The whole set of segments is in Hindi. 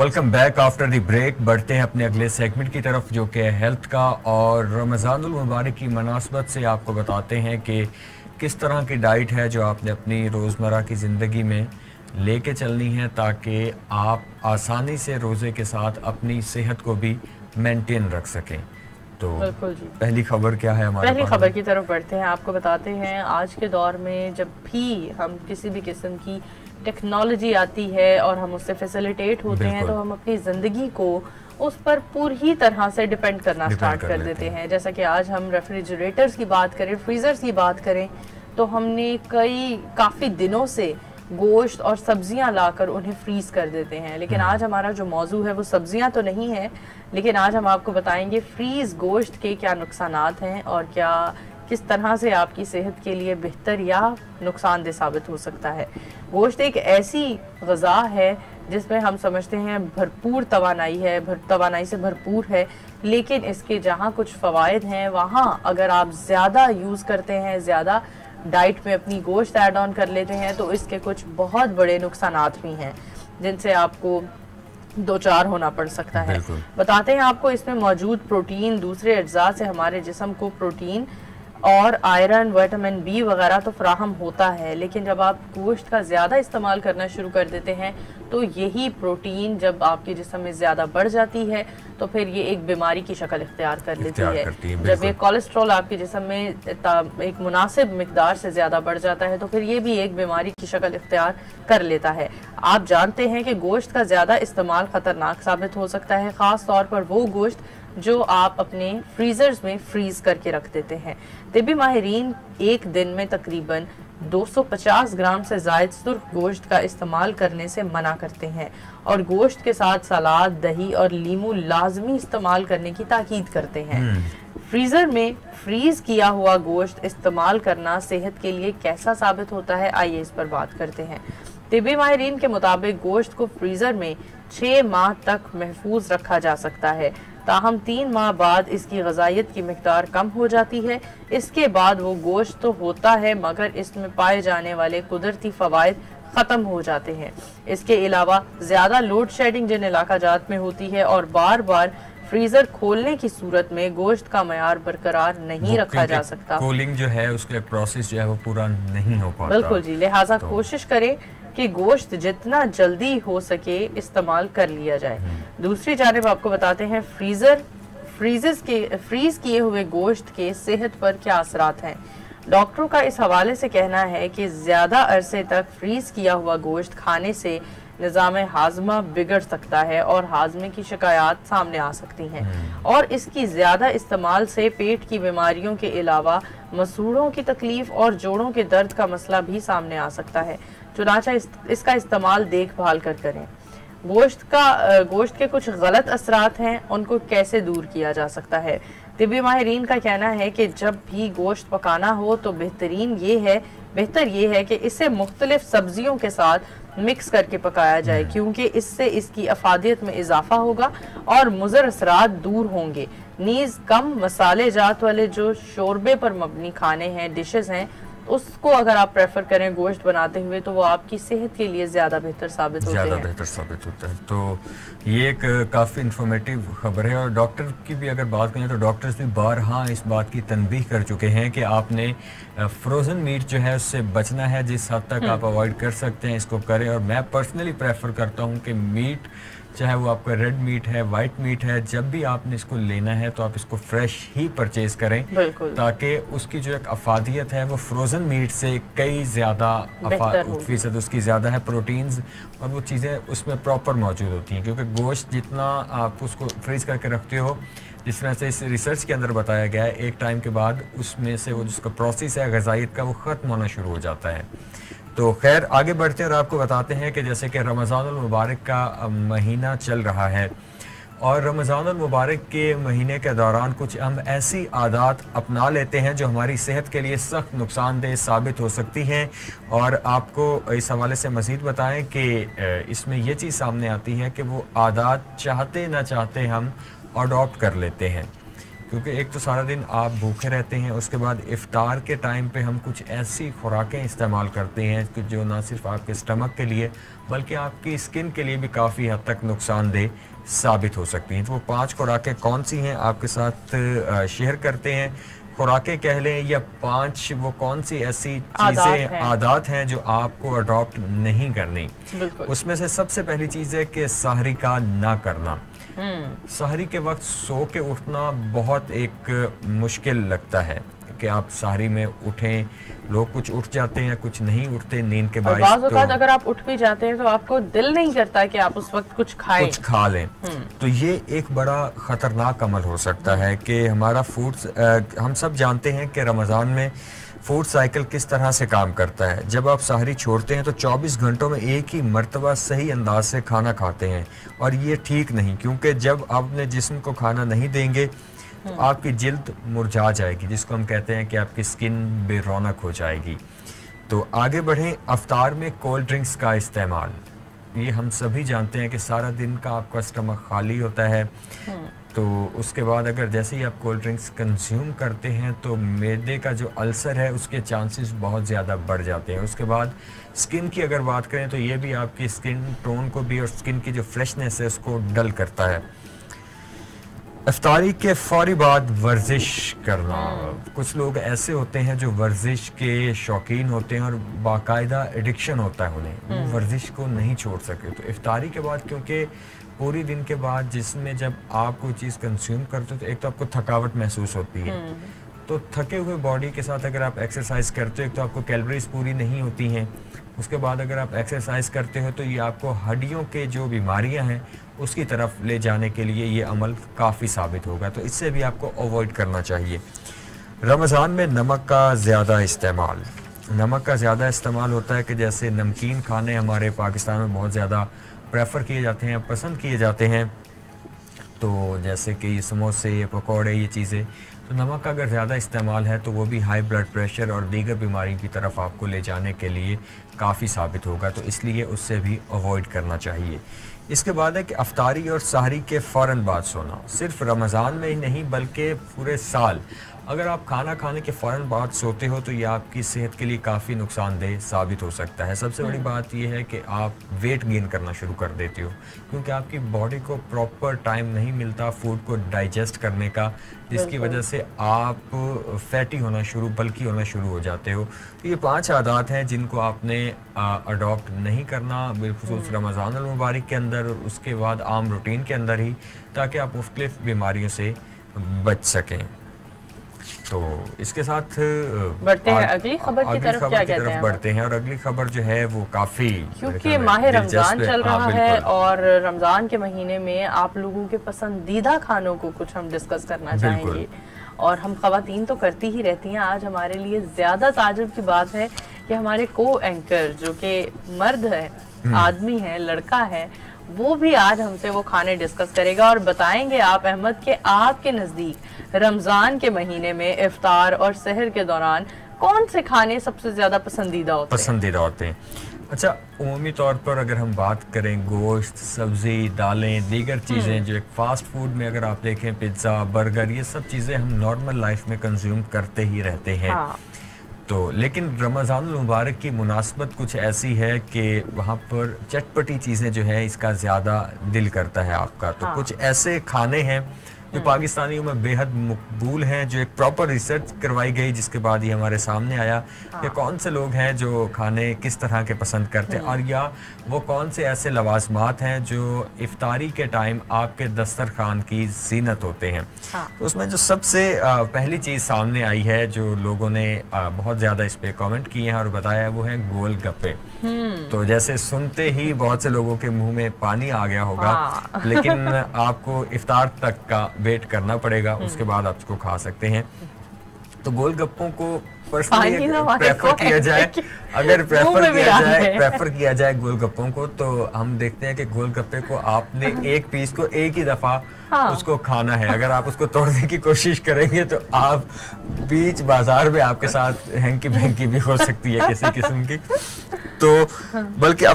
Welcome back after the break. बढ़ते हैं अपने अगले सेगमेंट की तरफ जो कि हेल्थ का, और रमज़ानुल मुबारक की मुनासबत से आपको बताते हैं कि किस तरह की डाइट है जो आपने अपनी रोज़मर्रा की ज़िंदगी में लेके चलनी है ताकि आप आसानी से रोज़े के साथ अपनी सेहत को भी मेंटेन रख सकें। तो बिल्कुल जी, पहली खबर क्या है हमारे पहली खबर की तरफ बढ़ते हैं। आपको बताते हैं आज के दौर में जब भी हम किसी भी किस्म की टेक्नोलॉजी आती है और हम उससे फैसिलिटेट होते हैं तो हम अपनी ज़िंदगी को उस पर पूरी तरह से डिपेंड करना स्टार्ट कर देते हैं। जैसा कि आज हम रेफ्रिजरेटर्स की बात करें, फ्रीज़र्स की बात करें, तो हमने काफ़ी दिनों से गोश्त और सब्जियां लाकर उन्हें फ्रीज कर देते हैं। लेकिन आज हमारा जो मौजू है वो सब्जियां तो नहीं है, लेकिन आज हम आपको बताएंगे फ्रीज गोश्त के क्या नुकसानात हैं और किस तरह से आपकी सेहत के लिए बेहतर या नुकसानदेह साबित हो सकता है। गोश्त एक ऐसी ग़िज़ा है जिसमें हम समझते हैं भरपूर तवानाई से भरपूर है, लेकिन इसके जहाँ कुछ फ़वाइद हैं वहाँ अगर आप ज़्यादा यूज़ करते हैं, ज़्यादा डाइट में अपनी गोश्त ऐड ऑन कर लेते हैं तो इसके कुछ बहुत बड़े नुकसानात भी हैं जिनसे आपको दो चार होना पड़ सकता है। बताते हैं आपको इसमें मौजूद प्रोटीन दूसरे अज्जा से हमारे जिस्म को प्रोटीन और आयरन, विटामिन बी वगैरह तो फ्राहम होता है, लेकिन जब आप गोश्त का ज़्यादा इस्तेमाल करना शुरू कर देते हैं तो यही प्रोटीन जब आपके जिस्म में ज़्यादा बढ़ जाती है तो फिर ये एक बीमारी की शक्ल इख्तियार कर लेती है। जब ये कोलेस्ट्रॉल आपके जिस्म में एक मुनासिब मिकदार से ज़्यादा बढ़ जाता है तो फिर ये भी एक बीमारी की शक्ल इख्तियार कर लेता है। आप जानते हैं कि गोश्त का ज़्यादा इस्तेमाल ख़तरनाक साबित हो सकता है, ख़ास तौर पर वो गोश्त जो आप अपने फ्रीजर्स में फ्रीज करके रख देते हैं। तिब्बी माहिरीन एक दिन में तकरीबन 250 ग्राम से ज़ायद सुर्ख गोश्त का इस्तेमाल करने से मना करते हैं और गोश्त के साथ सलाद, दही और लीमू लाजमी इस्तेमाल करने की ताकीद करते हैं। फ्रीज़र में फ्रीज किया हुआ गोश्त इस्तेमाल करना सेहत के लिए कैसा साबित होता है, आइए इस पर बात करते हैं। तिब्बी माहिरीन के मुताबिक गोश्त को फ्रीज़र में 6 माह तक महफूज रखा जा सकता है, ताहम 3 माह बाद इसकी ग़िज़ाइयत की मिक़दार कम हो जाती है। इसके बाद वो गोश्त तो होता है मगर इसमें पाए जाने वाले कुदरती फ़वाइद ख़त्म हो जाते हैं। इसके अलावा ज़्यादा लोड शेडिंग जिन इलाक़ाजात में होती है और बार बार फ्रीज़र खोलने की सूरत में गोश्त का मयार बरकरार नहीं रखा जा सकता। कूलिंग जो है उसका प्रोसेस जो है वो पूरा नहीं हो पाता। बिल्कुल जी, लिहाजा कोशिश करें कि गोश्त जितना जल्दी हो सके इस्तेमाल कर लिया जाए। दूसरी जानिब आपको बताते हैं फ्रीज किए हुए गोश्त के सेहत पर क्या असरात हैं। डॉक्टरों का इस हवाले से कहना है कि ज़्यादा अरसे तक फ्रीज किया हुआ गोश्त खाने से निज़ाम हाजमा बिगड़ सकता है और हाजमे की शिकायत सामने आ सकती हैं और इसकी ज़्यादा इस्तेमाल से पेट की बीमारियों के अलावा मसूड़ों की तकलीफ और जोड़ों के दर्द का मसला भी सामने आ सकता है। चुनाचा इसका इस्तेमाल देखभाल कर करें। गोश्त के कुछ गलत असरात हैं, उनको कैसे दूर किया जा सकता है। तिब्बी माहिरीन का कहना है कि जब भी गोश्त पकाना हो तो बेहतर ये है कि इसे मुख्तलिफ सब्जियों के साथ मिक्स करके पकाया जाए, क्योंकि इससे इसकी अफादियत में इजाफा होगा और मुज़र असरात दूर होंगे। नीज़ कम मसाले जात वाले जो शोरबे पर मबनी खाने हैं, डिशेस हैं, उसको अगर आप प्रेफर करें गोश्त बनाते हुए तो वो आपकी सेहत के लिए ज़्यादा बेहतर साबित होता है। तो ये एक काफ़ी इंफॉर्मेटिव खबर है। और डॉक्टर की भी अगर बात करें तो डॉक्टर्स भी बारहा इस बात की तनबीह कर चुके हैं कि आपने फ्रोज़न मीट जो है उससे बचना है। जिस हद तक आप अवॉइड कर सकते हैं इसको करें। और मैं पर्सनली प्रेफर करता हूँ कि मीट चाहे वो आपका रेड मीट है, वाइट मीट है, जब भी आपने इसको लेना है तो आप इसको फ्रेश ही परचेज करें, ताकि उसकी जो एक अफादियत है वो फ्रोज़न मीट से कई ज़्यादा फीसद उसकी ज़्यादा है। प्रोटीन्स और वो चीज़ें उसमें प्रॉपर मौजूद होती हैं, क्योंकि गोश्त जितना आप उसको फ्रीज करके रखते हो, जिस तरह से इस रिसर्च के अंदर बताया गया है, एक टाइम के बाद उसमें से वो जिसका प्रोसेस है ग़िज़ाइयत का वो ख़त्म होना शुरू हो जाता है। तो खैर आगे बढ़ते हैं और आपको बताते हैं कि जैसे कि रमज़ानुल मुबारक का महीना चल रहा है और रमज़ानुल मुबारक के महीने के दौरान कुछ हम ऐसी आदत अपना लेते हैं जो हमारी सेहत के लिए सख्त नुकसानदेह साबित हो सकती हैं। और आपको इस हवाले से मज़ीद बताएं कि इसमें यह चीज़ सामने आती है कि वो आदत चाहते ना चाहते हम अडॉप्ट कर लेते हैं। क्योंकि एक तो सारा दिन आप भूखे रहते हैं, उसके बाद इफ्तार के टाइम पे हम कुछ ऐसी खुराकें इस्तेमाल करते हैं कि जो ना सिर्फ आपके स्टमक के लिए बल्कि आपकी स्किन के लिए भी काफ़ी हद तक नुकसानदेह साबित हो सकती हैं। तो वो 5 खुराकें कौन सी हैं आपके साथ शेयर करते हैं। खुराकें कह लें या 5 वो कौन सी ऐसी चीज़ें आदत हैं जो आपको अडॉप्ट नहीं करनी। उसमें से सबसे पहली चीज़ है कि सहरी का ना करना। सहरी के वक्त सो के उठना बहुत एक मुश्किल लगता है कि आप सहरी में उठें। लोग कुछ उठ जाते हैं, कुछ नहीं उठते नींद के बाद। तो अगर आप उठ भी जाते हैं तो आपको दिल नहीं करता कि आप उस वक्त कुछ खाएं, कुछ खा लें। तो ये एक बड़ा ख़तरनाक अमल हो सकता है कि हमारा हम सब जानते हैं कि रमज़ान में फूड साइकिल किस तरह से काम करता है। जब आप सहरी छोड़ते हैं तो 24 घंटों में एक ही मर्तबा सही अंदाज से खाना खाते हैं, और ये ठीक नहीं, क्योंकि जब आप अपने जिस्म को खाना नहीं देंगे तो आपकी जिल्द मुरझा जाएगी, जिसको हम कहते हैं कि आपकी स्किन बेरौनक हो जाएगी। तो आगे बढ़ें। अफ्तार में कोल्ड ड्रिंक्स का इस्तेमाल, ये हम सभी जानते हैं कि सारा दिन का आपका स्टमक खाली होता है, तो उसके बाद अगर जैसे ही आप कोल्ड ड्रिंक्स कंज्यूम करते हैं तो मैदे का जो अल्सर है उसके चांसेस बहुत ज़्यादा बढ़ जाते हैं। उसके बाद स्किन की अगर बात करें तो ये भी आपकी स्किन टोन को भी और स्किन की जो फ्रेशनेस है उसको डल करता है। इफ्तारी के फौरी बाद वर्जिश करना। कुछ लोग ऐसे होते हैं जो वर्जिश के शौकीन होते हैं और बाकायदा एडिक्शन होता है उन्हें, वो वर्जिश को नहीं छोड़ सके। तो इफ्तारी के बाद, क्योंकि पूरी दिन के बाद जिसमें जब आप कोई चीज़ कंज्यूम करते हो तो एक तो आपको थकावट महसूस होती है, तो थके हुए बॉडी के साथ अगर आप एक्सरसाइज करते हो एक तो आपको कैलोरीज पूरी नहीं होती हैं। उसके बाद अगर आप एक्सरसाइज करते हो तो ये आपको हड्डियों के जो बीमारियां हैं उसकी तरफ ले जाने के लिए ये अमल काफ़ी साबित होगा, तो इससे भी आपको अवॉइड करना चाहिए। रमज़ान में नमक का ज़्यादा इस्तेमाल। नमक का ज़्यादा इस्तेमाल होता है कि जैसे नमकीन खाने हमारे पाकिस्तान में बहुत ज़्यादा प्रेफर किए जाते हैं, पसंद किए जाते हैं, तो जैसे कि ये समोसे, पकौड़े, ये चीज़ें, तो नमक का अगर ज़्यादा इस्तेमाल है तो वो भी हाई ब्लड प्रेशर और दीगर बीमारी की तरफ आपको ले जाने के लिए काफ़ी साबित होगा, तो इसलिए उससे भी अवॉइड करना चाहिए। इसके बाद है कि अफ्तारी और सहरी के फ़ौरन बाद सोना। सिर्फ रमज़ान में ही नहीं बल्कि पूरे साल अगर आप खाना खाने के फ़ौरन बाद सोते हो तो ये आपकी सेहत के लिए काफ़ी नुकसानदेह साबित हो सकता है। सबसे बड़ी बात यह है कि आप वेट गेन करना शुरू कर देते हो, क्योंकि आपकी बॉडी को प्रॉपर टाइम नहीं मिलता फूड को डाइजेस्ट करने का, जिसकी वजह से आप फैटी होना बल्कि होना शुरू हो जाते हो। तो ये 5 आदत हैं जिनको आपने अडॉप्ट नहीं करना, बिलखुसूस रमज़ान अल मुबारक के अंदर और उसके बाद आम रूटीन के अंदर ही, ताकि आप मुख्तलिफ बीमारियों से बच सकें। तो इसके साथ बढ़ते हैं अगली खबर की तरफ। क्या कहते हैं? बढ़ते हैं, और अगली खबर जो है वो काफ़ी, क्योंकि माह रमज़ान चल रहा है और रमज़ान के महीने में आप लोगों के पसंदीदा खानों को कुछ हम डिस्कस करना चाहेंगे, और हम ख़वातीन तो करती ही रहती हैं। आज हमारे लिए ज़्यादा ताज्जुब की बात है कि हमारे को एंकर जो कि मर्द है, आदमी है, लड़का है, वो भी आज हमसे वो खाने डिस्कस करेगा और बताएंगे आप अहमद के आपके नज़दीक रमज़ान के महीने में इफ्तार और सहर के दौरान कौन से खाने सबसे ज़्यादा पसंदीदा होते हैं। अच्छा, उमूमी तौर पर अगर हम बात करें गोश्त, सब्ज़ी, दालें, दीगर चीज़ें जो एक फ़ास्ट फूड में अगर आप देखें पिज़्ज़ा, बर्गर, ये सब चीज़ें हम नॉर्मल लाइफ में कंज्यूम करते ही रहते हैं। तो लेकिन रमज़ान मुबारक की मुनासबत कुछ ऐसी है कि वहाँ पर चटपटी चीज़ें जो है इसका ज़्यादा दिल करता है आपका। तो कुछ ऐसे खाने हैं जो पाकिस्तानियों में बेहद मकबूल हैं, जो एक प्रॉपर रिसर्च करवाई गई जिसके बाद ये हमारे सामने आया कि कौन से लोग हैं जो खाने किस तरह के पसंद करते हैं, और या वो कौन से ऐसे लवाजमात हैं जो इफ्तारी के टाइम आपके दस्तरखान की जीनत होते हैं। तो उसमें जो सबसे पहली चीज़ सामने आई है, जो लोगों ने बहुत ज़्यादा इस पर कॉमेंट किए हैं और बताया है, वो है गोल गप्पे। तो जैसे सुनते ही बहुत से लोगों के मुंह में पानी आ गया होगा, लेकिन आपको इफ्तार तक का वेट करना पड़ेगा, उसके बाद आप इसको खा सकते हैं। तो गोलगप्पों को पर्सनली प्रेफर किया जाए, अगर प्रेफर किया जाए गोलगप्पों को, तो हम देखते हैं कि गोलगप्पे को आपने एक पीस को एक ही दफा उसको खाना है। अगर आप उसको तोड़ने की कोशिश करेंगे तो आप बीच बाजार में आपके साथ हैंकी भैंकी भी हो सकती है किसी किस्म की। तो बल्कि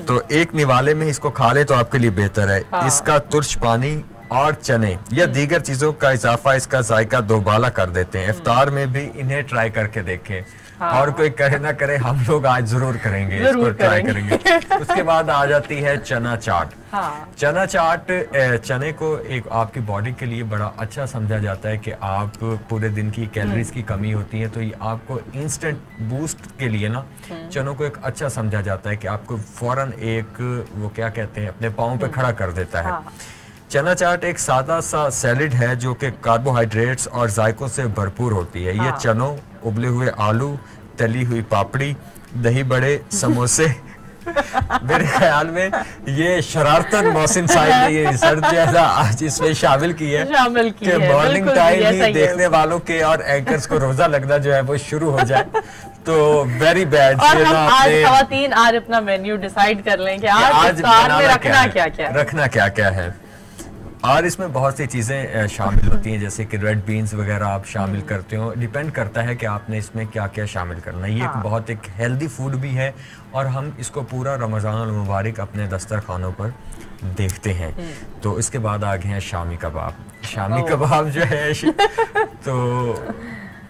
तो एक निवाले में इसको खा ले तो आपके लिए बेहतर है। इसका तुर्श पानी और चने या दीगर चीजों का इजाफा इसका जायका दोबाला कर देते हैं। इफ्तार में भी इन्हें ट्राई करके देखें। और कोई करे ना करे, हम लोग आज जरूर करेंगे, इसको ट्राई करेंगे। उसके बाद आ जाती है चना चाट। चना चाट, चने को एक आपकी बॉडी के लिए बड़ा अच्छा समझा जाता है कि आप पूरे दिन की कैलोरीज की कमी होती है, तो ये आपको इंस्टेंट बूस्ट के लिए ना चनों को एक अच्छा समझा जाता है कि आपको फौरन एक वो क्या कहते हैं अपने पाँव पे खड़ा कर देता है। चना चाट एक सादा सा सैलेड है जो कि कार्बोहाइड्रेट्स और जायकों से भरपूर होती है। ये चनों, उबले हुए आलू, तली हुई पापड़ी, दही बड़े, समोसे मेरे ख्याल में ये शरारतन मोहसिन साहिब ने ये रिसर्च जैसा आज इसमें शामिल की है कि मॉर्निंग टाइम ही देखने वालों के और एंकर्स को रोजा लगना जो है वो शुरू हो जाए। तो वेरी बैड। और हम आज खवातीन आज अपना मेन्यू डिसाइड कर लें कि आज इफ्तार में रखना क्या क्या है। और इसमें बहुत सी चीज़ें शामिल होती हैं, जैसे कि रेड बीन्स वगैरह आप शामिल करते हो। डिपेंड करता है कि आपने इसमें क्या क्या शामिल करना है। ये बहुत एक हेल्दी फूड भी है और हम इसको पूरा रमज़ान मुबारक अपने दस्तरखानों पर देखते हैं। तो इसके बाद आ गए हैं शामी कबाब। शामी कबाब जो है तो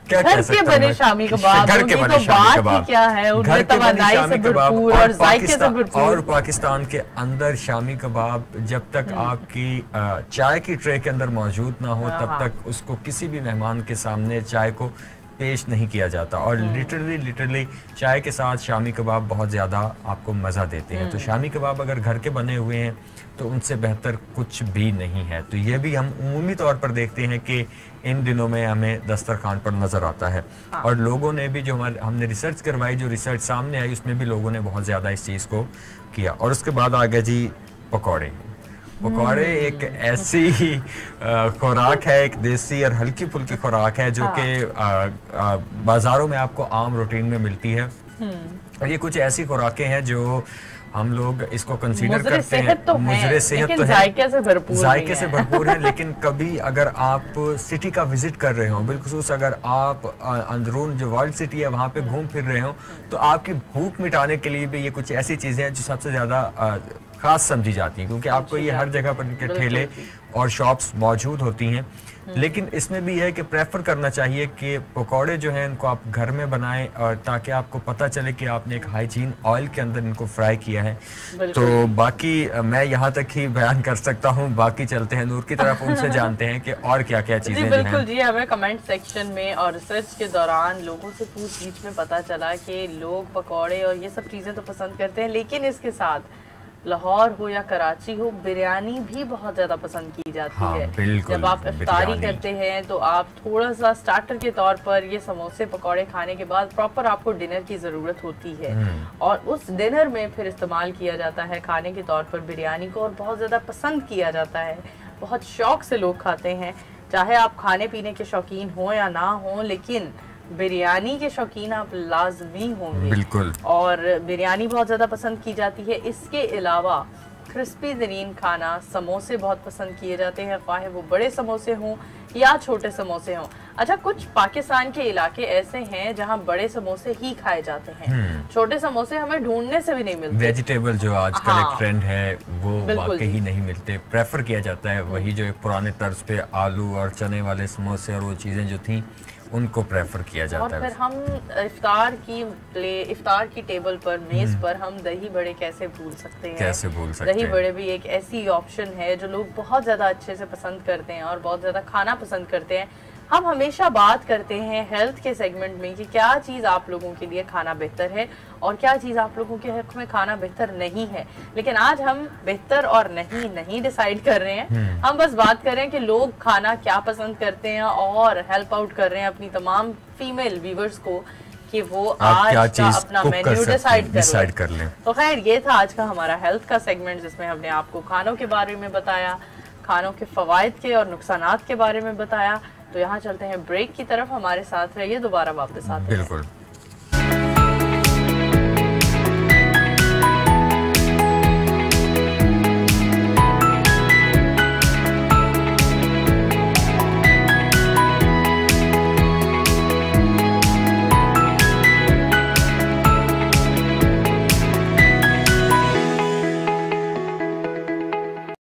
क्या घर के बने शामी कबाब, घर के बने शामी कबाब क्या है, उनमें तवानाई से भरपूर और जायके से भरपूर। और पाकिस्तान के अंदर शामी कबाब जब तक आपकी चाय की ट्रे के अंदर मौजूद ना हो तब तक उसको किसी भी मेहमान के सामने चाय को पेश नहीं किया जाता। और लिटरली चाय के साथ शामी कबाब बहुत ज़्यादा आपको मज़ा देते हैं। तो शामी कबाब अगर घर के बने हुए हैं तो उनसे बेहतर कुछ भी नहीं है। तो ये भी हम उमूमी तौर पर देखते हैं कि इन दिनों में हमें दस्तरखान पर नज़र आता है। और लोगों ने भी जो हमने रिसर्च करवाई, जो रिसर्च सामने आई उसमें भी लोगों ने बहुत ज़्यादा इस चीज़ को किया। और उसके बाद आ गया जी पकौड़े। पकौड़े एक ऐसी खुराक है, एक देसी और हल्की फुल्की खुराक है जो कि बाज़ारों में आपको आम रूटीन में मिलती है। और ये कुछ ऐसी खुराकें हैं जो हम लोग इसको कंसीडर करते हैं, मुजरे सेहत तो है, जायके से भरपूर है। लेकिन कभी अगर आप सिटी का विजिट कर रहे हो, बिलखुसूस अगर आप अंदरून जो वर्ल्ड सिटी है वहाँ पे घूम फिर रहे हो, तो आपकी भूख मिटाने के लिए भी ये कुछ ऐसी चीज़ें हैं जो सबसे ज़्यादा खास समझी जाती हैं, क्योंकि आपको ये हर जगह पर इनके ठेले और शॉप्स मौजूद होती हैं। लेकिन इसमें भी है कि प्रेफर करना चाहिए कि पकौड़े जो हैं इनको आप घर में बनाएं, और ताकि आपको पता चले कि आपने एक हाइजीन ऑयल के अंदर इनको फ्राई किया है। तो बाकी मैं यहाँ तक ही बयान कर सकता हूँ, बाकी चलते हैं नूर की तरफ, उनसे जानते हैं कि और क्या क्या चीजें। बिल्कुल जी, हमें कमेंट सेक्शन में और रिसर्च के दौरान लोगों से पूछ-गीछ में पता चला कि लोग पकौड़े और ये सब चीजें तो पसंद करते हैं, लेकिन इसके साथ लाहौर हो या कराची हो, बिरयानी भी बहुत ज्यादा पसंद की जाती है। जब आप इफ्तारी करते हैं तो आप थोड़ा सा स्टार्टर के तौर पर ये समोसे पकौड़े खाने के बाद प्रॉपर आपको डिनर की जरूरत होती है, और उस डिनर में फिर इस्तेमाल किया जाता है खाने के तौर पर बिरयानी को, और बहुत ज्यादा पसंद किया जाता है। बहुत शौक से लोग खाते हैं, चाहे आप खाने पीने के शौकीन हो या ना हो, लेकिन बिरयानी के शौकीन आप लाजमी होंगे। बिल्कुल। और बिरयानी बहुत ज़्यादा पसंद की जाती है। इसके अलावा क्रिस्पी तरीन खाना समोसे बहुत पसंद किए जाते हैं, चाहे वो बड़े समोसे हों या छोटे समोसे हों। अच्छा, कुछ पाकिस्तान के इलाके ऐसे हैं जहां बड़े समोसे ही खाए जाते हैं, छोटे समोसे हमें ढूंढने से भी नहीं मिलते। वेजिटेबल जो आजकल एक ट्रेंड है वो वाकई ही नहीं मिलते, प्रेफर किया जाता है वही जो एक पुराने तर्ज पे आलू और चने वाले समोसे और वो चीज़ें जो थी उनको प्रेफर किया जाता है। और फिर हम इफ्तार की टेबल पर, मेज पर हम दही बड़े कैसे भूल सकते हैं? कैसे भूल सकते हैं? दही बड़े भी एक ऐसी ऑप्शन है जो लोग बहुत ज़्यादा अच्छे से पसंद करते हैं और बहुत ज़्यादा खाना पसंद करते हैं। हम हमेशा बात करते हैं हेल्थ के सेगमेंट में कि क्या चीज़ आप लोगों के लिए खाना बेहतर है और क्या चीज़ आप लोगों के हक में खाना बेहतर नहीं है। लेकिन आज हम बेहतर और नहीं डिसाइड कर रहे हैं, हम बस बात कर रहे हैं कि लोग खाना क्या पसंद करते हैं और हेल्प आउट कर रहे हैं अपनी तमाम फीमेल व्यूवर्स को कि वो आज का अपना मेन्यू डिसाइड कर लें। तो खैर, ये था आज का हमारा हेल्थ का सेगमेंट, जिसमें हमने आपको खानों के बारे में बताया, खानों के फवायद के और नुकसानात के बारे में बताया। तो यहाँ चलते हैं ब्रेक की तरफ, हमारे साथ रहिए, दोबारा वापस आते हैं। बिल्कुल।